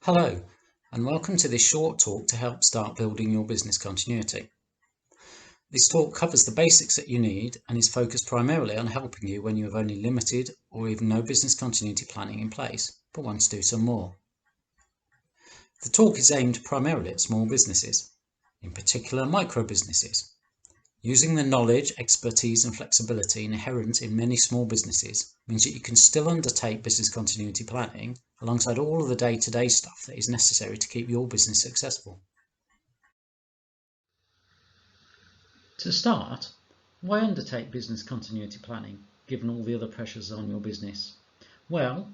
Hello, and welcome to this short talk to help start building your business continuity. This talk covers the basics that you need and is focused primarily on helping you when you have only limited or even no business continuity planning in place, but want to do some more. The talk is aimed primarily at small businesses, in particular micro businesses. Using the knowledge, expertise and flexibility inherent in many small businesses means that you can still undertake business continuity planning alongside all of the day-to-day stuff that is necessary to keep your business successful. To start, why undertake business continuity planning given all the other pressures on your business? Well,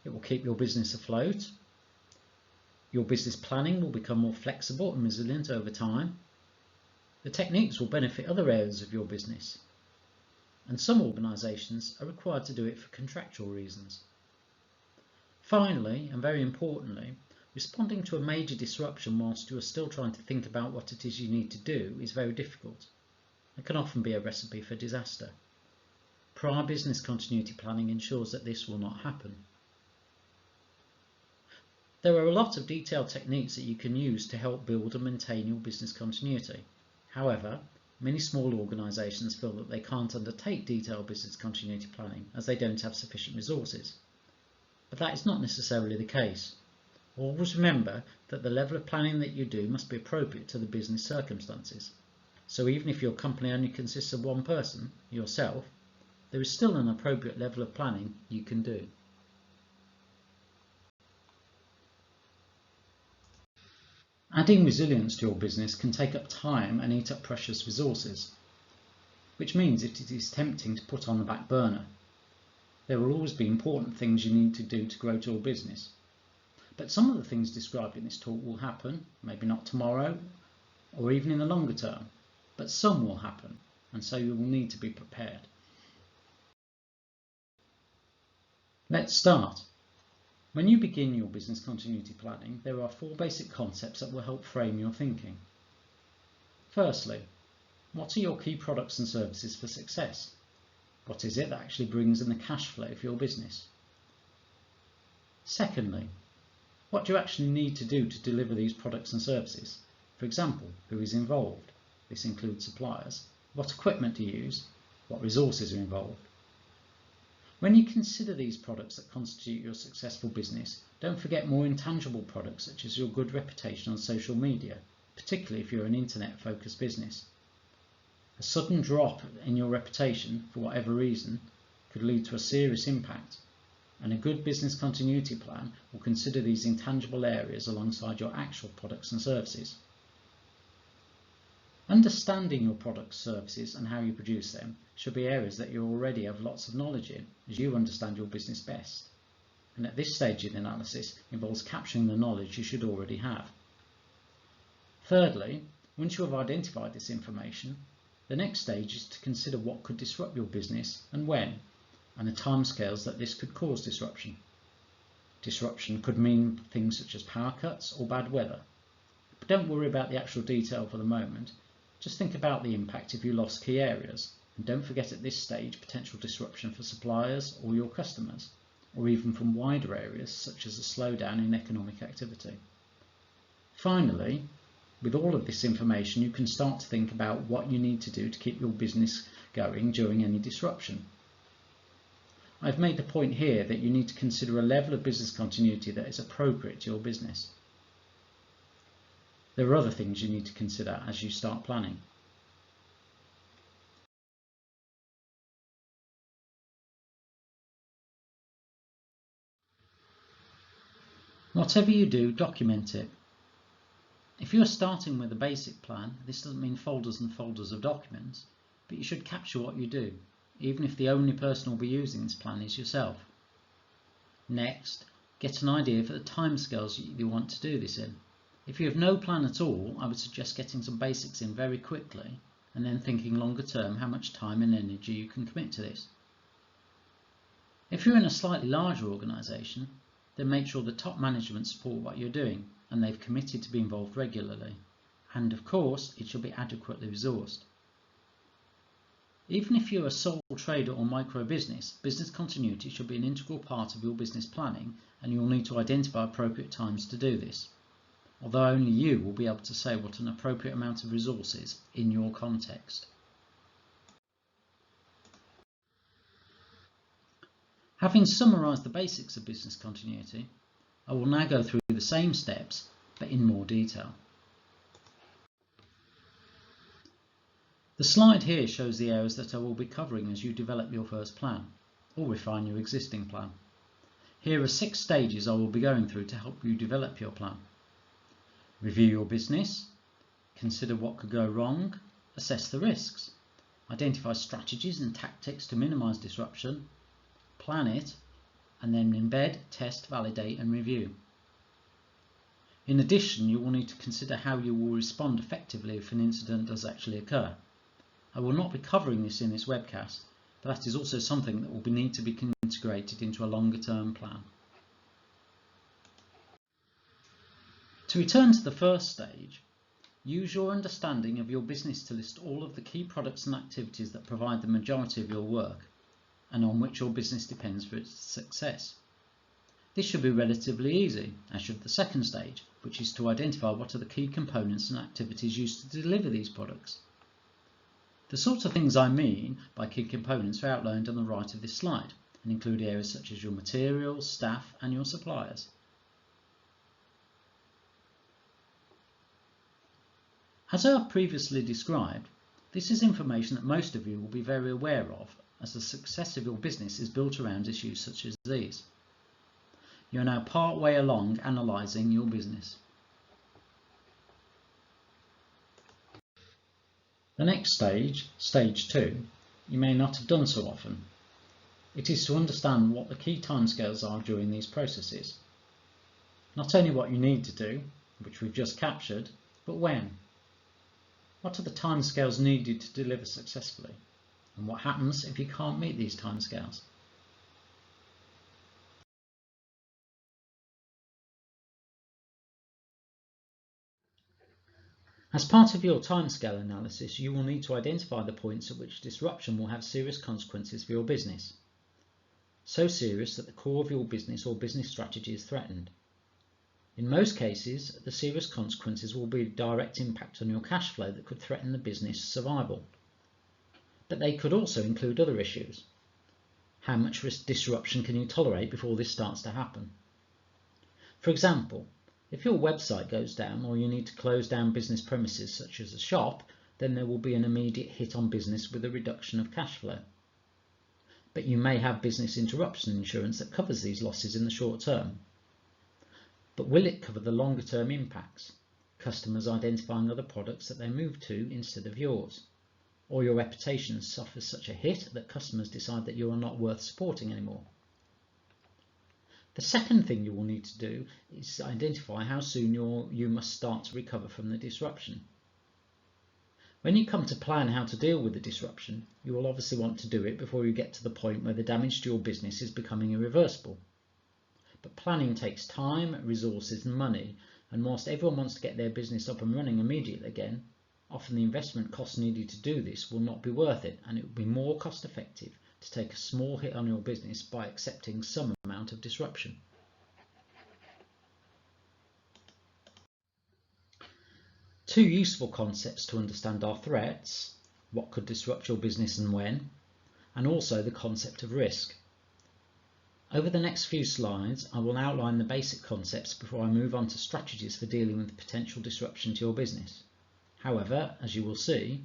it will keep your business afloat. Your business planning will become more flexible and resilient over time. The techniques will benefit other areas of your business, and some organisations are required to do it for contractual reasons. Finally, and very importantly, responding to a major disruption whilst you are still trying to think about what it is you need to do is very difficult. It can often be a recipe for disaster. Prior business continuity planning ensures that this will not happen. There are a lot of detailed techniques that you can use to help build and maintain your business continuity. However, many small organisations feel that they can't undertake detailed business continuity planning as they don't have sufficient resources. But that is not necessarily the case. Always remember that the level of planning that you do must be appropriate to the business circumstances. So even if your company only consists of one person, yourself, there is still an appropriate level of planning you can do. Adding resilience to your business can take up time and eat up precious resources, which means it is tempting to put on the back burner. There will always be important things you need to do to grow your business. But some of the things described in this talk will happen, maybe not tomorrow or even in the longer term, but some will happen, and so you will need to be prepared. Let's start. When you begin your business continuity planning, there are 4 basic concepts that will help frame your thinking. Firstly, what are your key products and services for success? What is it that actually brings in the cash flow for your business? Secondly, what do you actually need to do to deliver these products and services? For example, who is involved? This includes suppliers. What equipment to use? What resources are involved? When you consider these products that constitute your successful business, don't forget more intangible products such as your good reputation on social media, particularly if you're an internet-focused business. A sudden drop in your reputation, for whatever reason, could lead to a serious impact, and a good business continuity plan will consider these intangible areas alongside your actual products and services. Understanding your products, services and how you produce them should be areas that you already have lots of knowledge in, as you understand your business best. And at this stage of the analysis involves capturing the knowledge you should already have. Thirdly, once you have identified this information, the next stage is to consider what could disrupt your business and when, and the timescales that this could cause disruption. Disruption could mean things such as power cuts or bad weather. But don't worry about the actual detail for the moment. Just think about the impact if you lost key areas, and don't forget at this stage potential disruption for suppliers or your customers, or even from wider areas such as a slowdown in economic activity. Finally, with all of this information, you can start to think about what you need to do to keep your business going during any disruption. I've made the point here that you need to consider a level of business continuity that is appropriate to your business. There are other things you need to consider as you start planning. Whatever you do, document it. If you are starting with a basic plan, this doesn't mean folders and folders of documents, but you should capture what you do, even if the only person who will be using this plan is yourself. Next, get an idea for the timescales you want to do this in. If you have no plan at all, I would suggest getting some basics in very quickly and then thinking longer term how much time and energy you can commit to this. If you're in a slightly larger organisation, then make sure the top management support what you're doing and they've committed to be involved regularly. And of course, it should be adequately resourced. Even if you're a sole trader or micro business, business continuity should be an integral part of your business planning, and you'll need to identify appropriate times to do this, although only you will be able to say what an appropriate amount of resource is in your context. Having summarised the basics of business continuity, I will now go through the same steps, but in more detail. The slide here shows the areas that I will be covering as you develop your first plan, or refine your existing plan. Here are 6 stages I will be going through to help you develop your plan. Review your business, consider what could go wrong, assess the risks, identify strategies and tactics to minimise disruption, plan it, and then embed, test, validate and review. In addition, you will need to consider how you will respond effectively if an incident does actually occur. I will not be covering this in this webcast, but that is also something that will need to be integrated into a longer term plan. To return to the first stage, use your understanding of your business to list all of the key products and activities that provide the majority of your work and on which your business depends for its success. This should be relatively easy, as should the second stage, which is to identify what are the key components and activities used to deliver these products. The sorts of things I mean by key components are outlined on the right of this slide and include areas such as your materials, staff and your suppliers. As I have previously described, this is information that most of you will be very aware of, as the success of your business is built around issues such as these. You are now part way along analysing your business. The next stage, stage 2, you may not have done so often. It is to understand what the key timescales are during these processes. Not only what you need to do, which we've just captured, but when. What are the timescales needed to deliver successfully? And what happens if you can't meet these timescales? As part of your timescale analysis, you will need to identify the points at which disruption will have serious consequences for your business. So serious that the core of your business or business strategy is threatened. In most cases, the serious consequences will be a direct impact on your cash flow that could threaten the business survival. But they could also include other issues. How much disruption can you tolerate before this starts to happen? For example, if your website goes down or you need to close down business premises such as a shop, then there will be an immediate hit on business with a reduction of cash flow. But you may have business interruption insurance that covers these losses in the short term. But will it cover the longer term impacts? Customers identifying other products that they move to instead of yours? Or your reputation suffers such a hit that customers decide that you are not worth supporting anymore? The second thing you will need to do is identify how soon you must start to recover from the disruption. When you come to plan how to deal with the disruption, you will obviously want to do it before you get to the point where the damage to your business is becoming irreversible. But planning takes time, resources and money, and whilst everyone wants to get their business up and running immediately again, often the investment costs needed to do this will not be worth it, and it will be more cost effective to take a small hit on your business by accepting some amount of disruption. Two useful concepts to understand are threats, what could disrupt your business and when, and also the concept of risk. Over the next few slides, I will outline the basic concepts before I move on to strategies for dealing with potential disruption to your business. However, as you will see,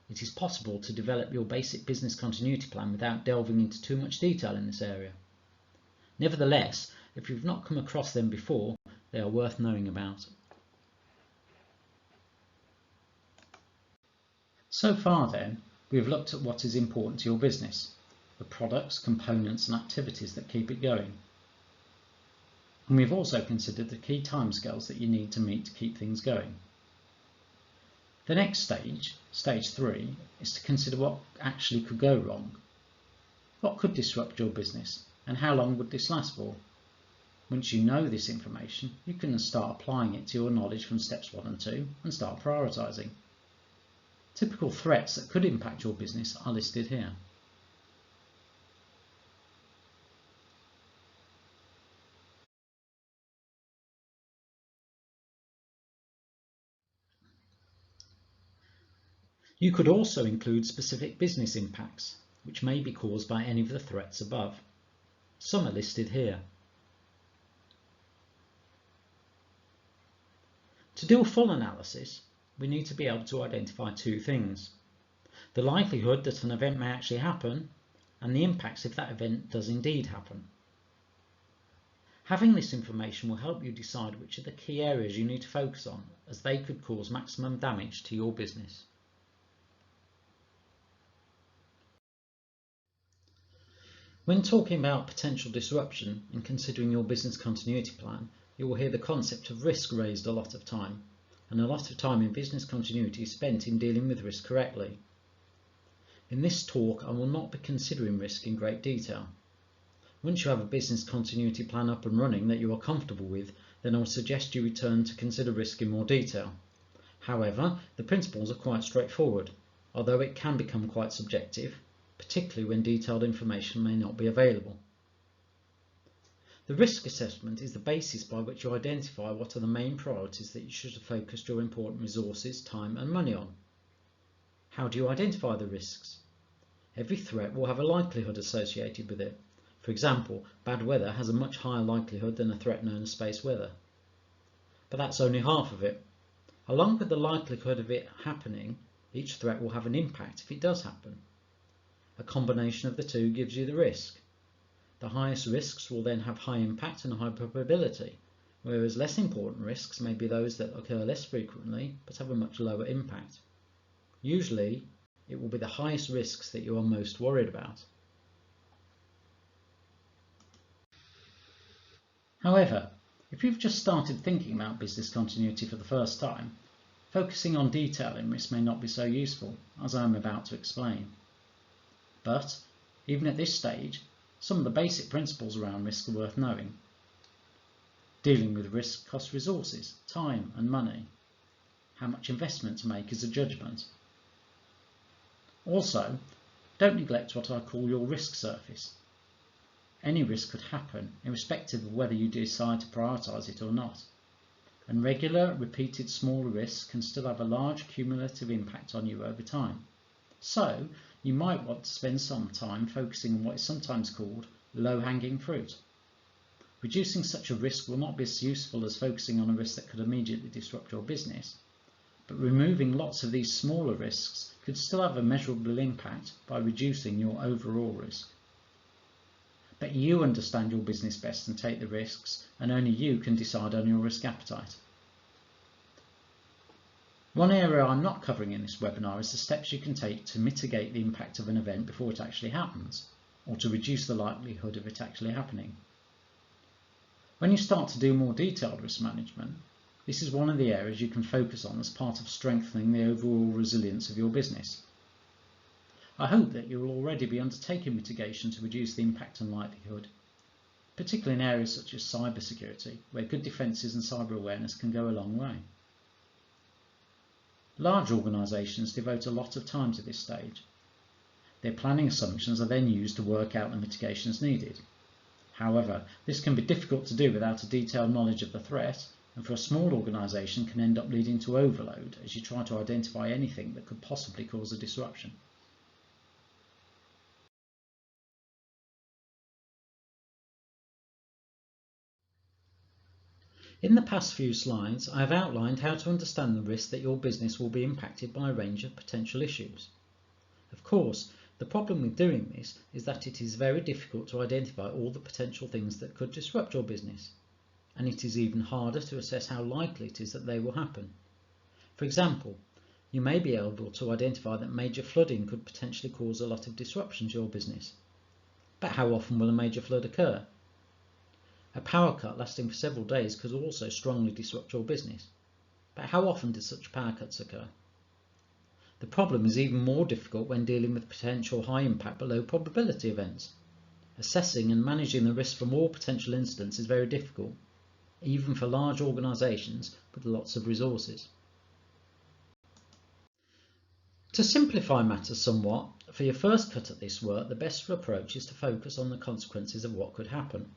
it is possible to develop your basic business continuity plan without delving into too much detail in this area. Nevertheless, if you've not come across them before, they are worth knowing about. So far then, we have looked at what is important to your business, the products, components and activities that keep it going. And we've also considered the key timescales that you need to meet to keep things going. The next stage, stage 3, is to consider what actually could go wrong. What could disrupt your business and how long would this last for? Once you know this information, you can start applying it to your knowledge from steps 1 and 2 and start prioritising. Typical threats that could impact your business are listed here. You could also include specific business impacts, which may be caused by any of the threats above. Some are listed here. To do a full analysis, we need to be able to identify two things: the likelihood that an event may actually happen, and the impacts if that event does indeed happen. Having this information will help you decide which are the key areas you need to focus on, as they could cause maximum damage to your business. When talking about potential disruption and considering your business continuity plan, you will hear the concept of risk raised a lot of time, and a lot of time in business continuity is spent in dealing with risk correctly. In this talk, I will not be considering risk in great detail. Once you have a business continuity plan up and running that you are comfortable with, then I will suggest you return to consider risk in more detail. However, the principles are quite straightforward, although it can become quite subjective, particularly when detailed information may not be available. The risk assessment is the basis by which you identify what are the main priorities that you should have focused your important resources, time and money on. How do you identify the risks? Every threat will have a likelihood associated with it. For example, bad weather has a much higher likelihood than a threat known as space weather. But that's only half of it. Along with the likelihood of it happening, each threat will have an impact if it does happen. A combination of the two gives you the risk. The highest risks will then have high impact and high probability, whereas less important risks may be those that occur less frequently but have a much lower impact. Usually, it will be the highest risks that you are most worried about. However, if you've just started thinking about business continuity for the first time, focusing on detail in risk may not be so useful, as I am about to explain. But, even at this stage, some of the basic principles around risk are worth knowing. Dealing with risk costs resources, time and money. How much investment to make is a judgment. Also, don't neglect what I call your risk surface. Any risk could happen, irrespective of whether you decide to prioritise it or not. And regular, repeated small risks can still have a large cumulative impact on you over time. So, you might want to spend some time focusing on what is sometimes called low-hanging fruit. Reducing such a risk will not be as useful as focusing on a risk that could immediately disrupt your business, but removing lots of these smaller risks could still have a measurable impact by reducing your overall risk. But you understand your business best and take the risks, and only you can decide on your risk appetite. One area I'm not covering in this webinar is the steps you can take to mitigate the impact of an event before it actually happens, or to reduce the likelihood of it actually happening. When you start to do more detailed risk management, this is one of the areas you can focus on as part of strengthening the overall resilience of your business. I hope that you will already be undertaking mitigation to reduce the impact and likelihood, particularly in areas such as cybersecurity, where good defences and cyber awareness can go a long way. Large organisations devote a lot of time to this stage. Their planning assumptions are then used to work out the mitigations needed. However, this can be difficult to do without a detailed knowledge of the threat, and for a small organisation can end up leading to overload as you try to identify anything that could possibly cause a disruption. In the past few slides, I have outlined how to understand the risk that your business will be impacted by a range of potential issues. Of course, the problem with doing this is that it is very difficult to identify all the potential things that could disrupt your business, and it is even harder to assess how likely it is that they will happen. For example, you may be able to identify that major flooding could potentially cause a lot of disruption to your business. But how often will a major flood occur? A power cut lasting for several days could also strongly disrupt your business. But how often do such power cuts occur? The problem is even more difficult when dealing with potential high impact but low probability events. Assessing and managing the risk from all potential incidents is very difficult, even for large organisations with lots of resources. To simplify matters somewhat, for your first cut at this work, the best approach is to focus on the consequences of what could happen.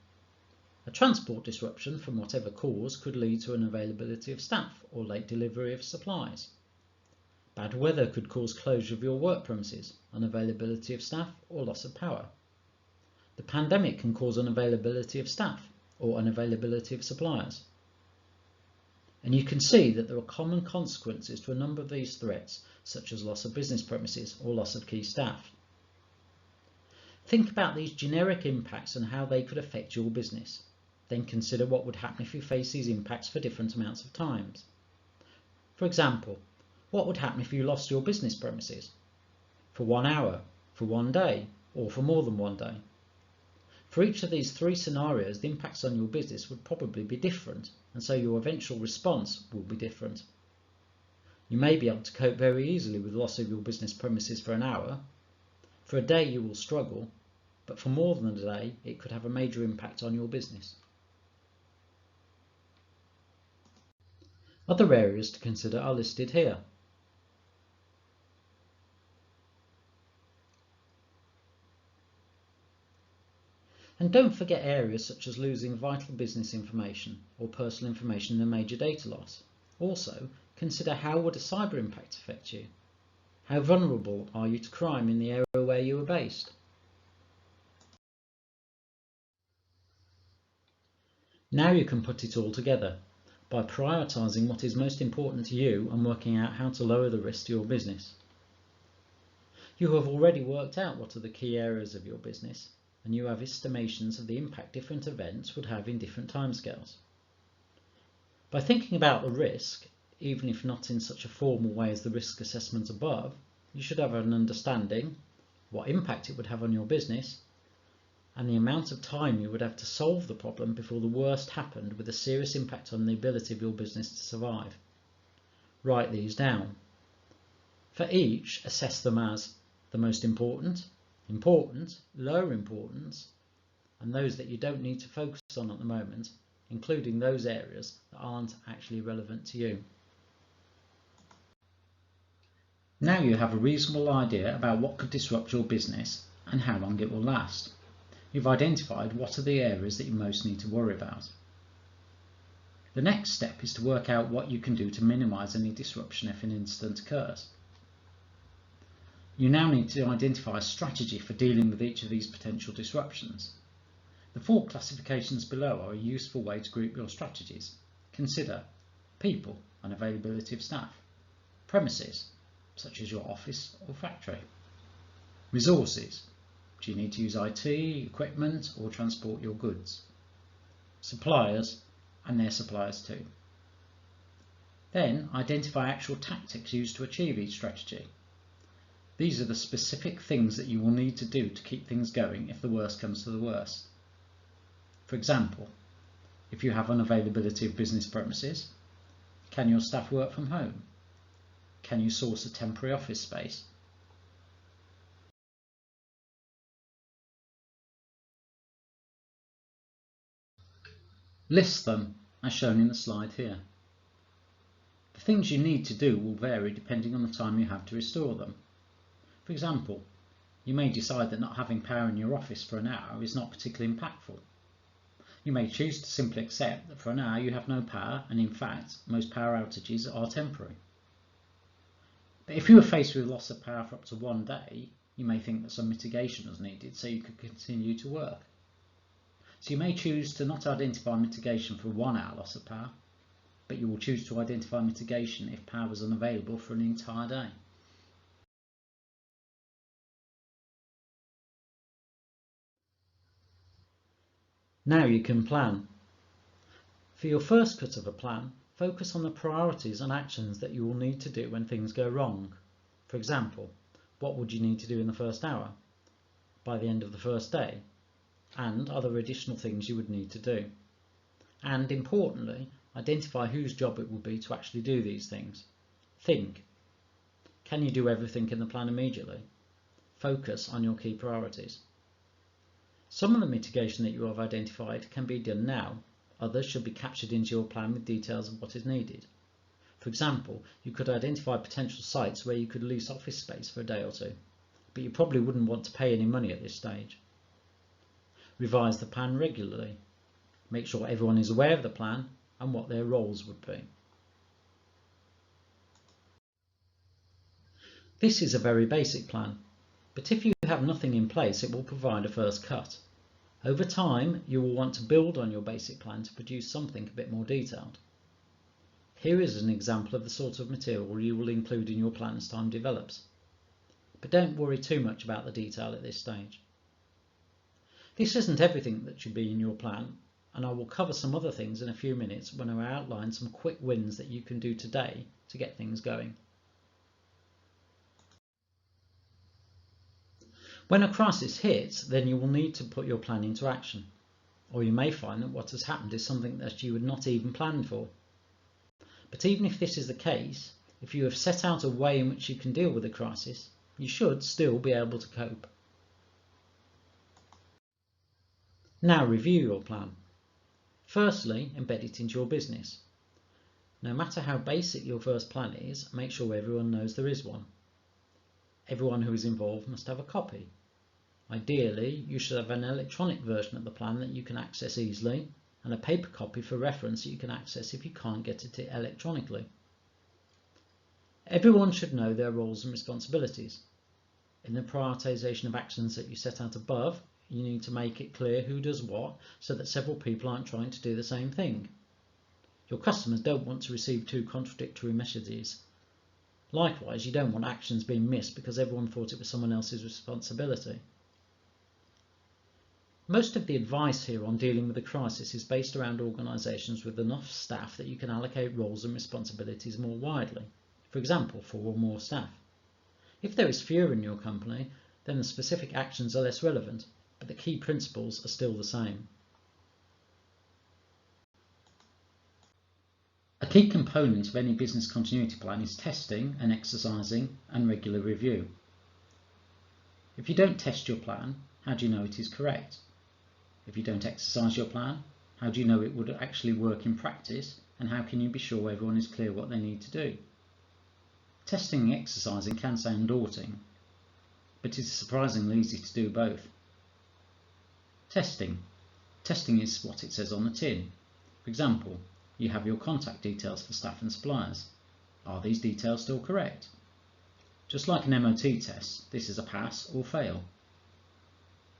A transport disruption from whatever cause could lead to unavailability of staff or late delivery of supplies. Bad weather could cause closure of your work premises, unavailability of staff or loss of power. The pandemic can cause unavailability of staff or unavailability of suppliers. And you can see that there are common consequences to a number of these threats, such as loss of business premises or loss of key staff. Think about these generic impacts and how they could affect your business. Then consider what would happen if you face these impacts for different amounts of times. For example, what would happen if you lost your business premises? For 1 hour, for 1 day, or for more than 1 day? For each of these 3 scenarios, the impacts on your business would probably be different, and so your eventual response will be different. You may be able to cope very easily with the loss of your business premises for an hour. For a day you will struggle, but for more than a day it could have a major impact on your business. Other areas to consider are listed here. And don't forget areas such as losing vital business information or personal information in a major data loss. Also, consider how would a cyber impact affect you? How vulnerable are you to crime in the area where you are based? Now you can put it all together by prioritising what is most important to you and working out how to lower the risk to your business. You have already worked out what are the key areas of your business, and you have estimations of the impact different events would have in different timescales. By thinking about the risk, even if not in such a formal way as the risk assessment above, you should have an understanding what impact it would have on your business and the amount of time you would have to solve the problem before the worst happened with a serious impact on the ability of your business to survive. Write these down. For each, assess them as the most important, important, lower importance, and those that you don't need to focus on at the moment, including those areas that aren't actually relevant to you. Now you have a reasonable idea about what could disrupt your business and how long it will last. You've identified what are the areas that you most need to worry about. The next step is to work out what you can do to minimize any disruption if an incident occurs. You now need to identify a strategy for dealing with each of these potential disruptions. The 4 classifications below are a useful way to group your strategies. Consider people and availability of staff, premises, such as your office or factory, resources, do you need to use IT, equipment, or transport your goods, suppliers and their suppliers too. Then identify actual tactics used to achieve each strategy. These are the specific things that you will need to do to keep things going if the worst comes to the worst. For example, if you have unavailability of business premises, can your staff work from home? Can you source a temporary office space? List them as shown in the slide here. The things you need to do will vary depending on the time you have to restore them. For example, you may decide that not having power in your office for an hour is not particularly impactful. You may choose to simply accept that for an hour you have no power, and in fact most power outages are temporary. But if you are faced with loss of power for up to 1 day, you may think that some mitigation is needed so you could continue to work. So you may choose to not identify mitigation for 1 hour loss of power, but you will choose to identify mitigation if power was unavailable for an entire day. Now you can plan. For your first cut of a plan, focus on the priorities and actions that you will need to do when things go wrong. For example, what would you need to do in the first hour, by the end of the first day, and other additional things you would need to do. And importantly, identify whose job it will be to actually do these things. Think. Can you do everything in the plan immediately? Focus on your key priorities. Some of the mitigation that you have identified can be done now. Others should be captured into your plan with details of what is needed. For example, you could identify potential sites where you could lease office space for a day or two, but you probably wouldn't want to pay any money at this stage. Revise the plan regularly. Make sure everyone is aware of the plan and what their roles would be. This is a very basic plan, but if you have nothing in place, it will provide a first cut. Over time, you will want to build on your basic plan to produce something a bit more detailed. Here is an example of the sort of material you will include in your plan as time develops. But don't worry too much about the detail at this stage. This isn't everything that should be in your plan, and I will cover some other things in a few minutes when I outline some quick wins that you can do today to get things going. When a crisis hits, then you will need to put your plan into action, or you may find that what has happened is something that you had not even planned for. But even if this is the case, if you have set out a way in which you can deal with the crisis, you should still be able to cope. Now review your plan. Firstly, embed it into your business. No matter how basic your first plan is, make sure everyone knows there is one. Everyone who is involved must have a copy. Ideally, you should have an electronic version of the plan that you can access easily, and a paper copy for reference that you can access if you can't get it electronically. Everyone should know their roles and responsibilities. In the prioritisation of actions that you set out above, you need to make it clear who does what so that several people aren't trying to do the same thing. Your customers don't want to receive two contradictory messages. Likewise, you don't want actions being missed because everyone thought it was someone else's responsibility. Most of the advice here on dealing with a crisis is based around organisations with enough staff that you can allocate roles and responsibilities more widely. For example, 4 or more staff. If there is fewer in your company, then the specific actions are less relevant, but the key principles are still the same. A key component of any business continuity plan is testing and exercising and regular review. If you don't test your plan, how do you know it is correct? If you don't exercise your plan, how do you know it would actually work in practice, and how can you be sure everyone is clear what they need to do? Testing and exercising can sound daunting, but it is surprisingly easy to do both. Testing. Testing is what it says on the tin. For example, you have your contact details for staff and suppliers. Are these details still correct? Just like an MOT test, this is a pass or fail.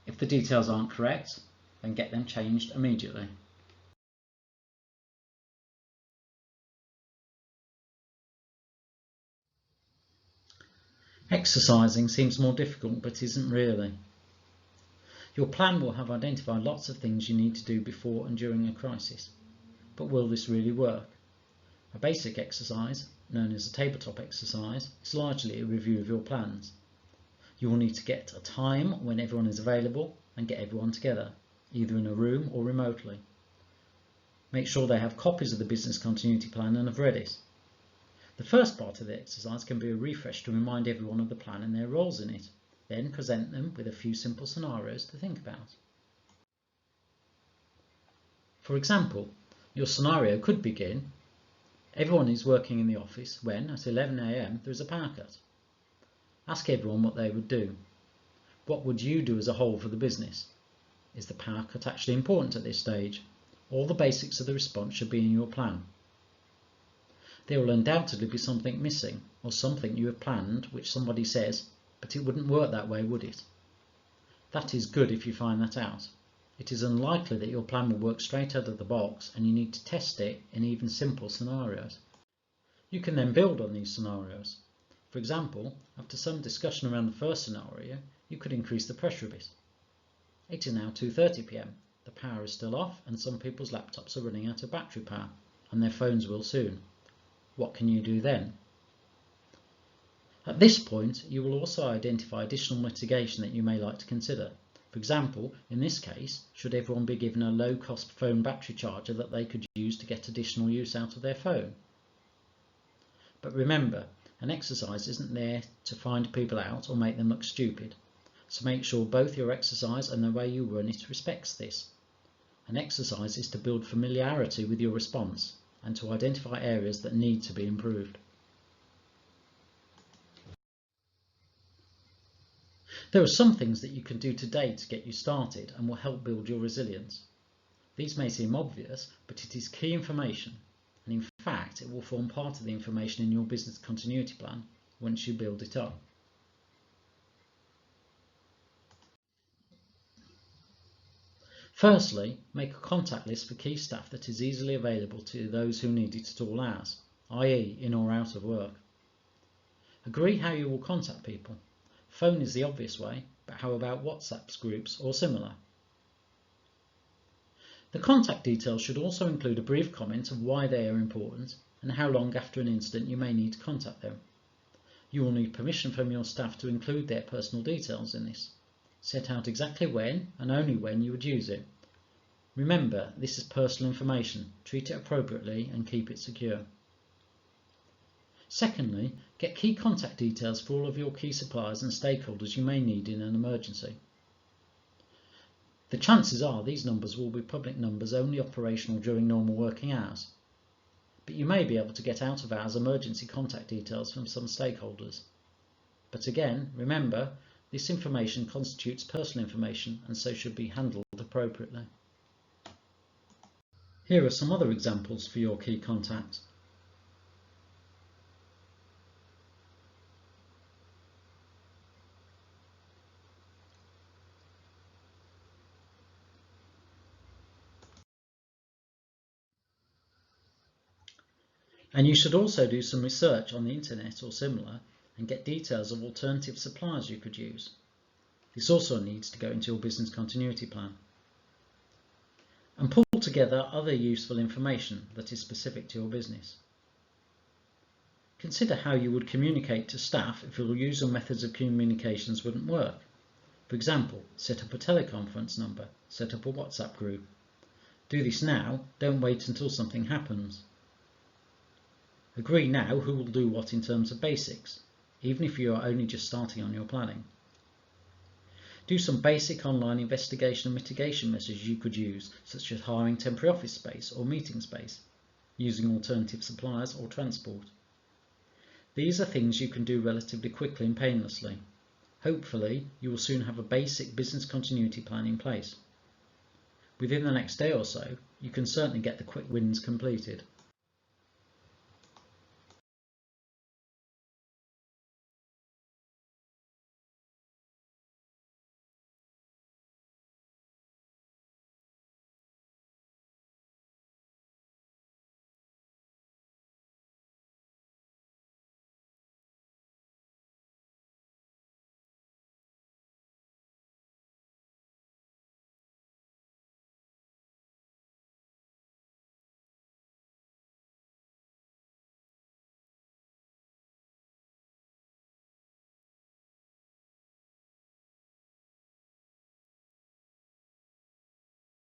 If the details aren't correct, then get them changed immediately. Exercising seems more difficult, but isn't really. Your plan will have identified lots of things you need to do before and during a crisis. But will this really work? A basic exercise, known as a tabletop exercise, is largely a review of your plans. You will need to get a time when everyone is available and get everyone together, either in a room or remotely. Make sure they have copies of the business continuity plan and have read it. The first part of the exercise can be a refresh to remind everyone of the plan and their roles in it. Then present them with a few simple scenarios to think about. For example, your scenario could begin, everyone is working in the office when, at 11 AM, there is a power cut. Ask everyone what they would do. What would you do as a whole for the business? Is the power cut actually important at this stage? All the basics of the response should be in your plan. There will undoubtedly be something missing, or something you have planned which somebody says, but it wouldn't work that way, would it? That is good if you find that out. It is unlikely that your plan will work straight out of the box, and you need to test it in even simple scenarios. You can then build on these scenarios. For example, after some discussion around the first scenario, you could increase the pressure a bit. It is now 2:30 PM. The power is still off, and some people's laptops are running out of battery power, and their phones will soon. What can you do then? At this point, you will also identify additional mitigation that you may like to consider. For example, in this case, should everyone be given a low-cost phone battery charger that they could use to get additional use out of their phone? But remember, an exercise isn't there to find people out or make them look stupid, so make sure both your exercise and the way you run it respects this. An exercise is to build familiarity with your response, and to identify areas that need to be improved. There are some things that you can do today to get you started and will help build your resilience. These may seem obvious, but it is key information, and in fact it will form part of the information in your business continuity plan once you build it up. Firstly, make a contact list for key staff that is easily available to those who need it at all hours, i.e. in or out of work. Agree how you will contact people. Phone is the obvious way, but how about WhatsApp groups or similar? The contact details should also include a brief comment of why they are important and how long after an incident you may need to contact them. You will need permission from your staff to include their personal details in this. Set out exactly when and only when you would use it. Remember, this is personal information. Treat it appropriately and keep it secure. Secondly, get key contact details for all of your key suppliers and stakeholders you may need in an emergency. The chances are these numbers will be public numbers only operational during normal working hours, but you may be able to get out of hours emergency contact details from some stakeholders. But again, remember, this information constitutes personal information and so should be handled appropriately. Here are some other examples for your key contacts. And you should also do some research on the internet or similar and get details of alternative suppliers you could use. This also needs to go into your business continuity plan. And pull together other useful information that is specific to your business. Consider how you would communicate to staff if your usual methods of communications wouldn't work. For example, set up a teleconference number, set up a WhatsApp group. Do this now, don't wait until something happens. Agree now who will do what in terms of basics, even if you are only just starting on your planning. Do some basic online investigation and mitigation measures you could use, such as hiring temporary office space or meeting space, using alternative suppliers or transport. These are things you can do relatively quickly and painlessly. Hopefully, you will soon have a basic business continuity plan in place. Within the next day or so, you can certainly get the quick wins completed.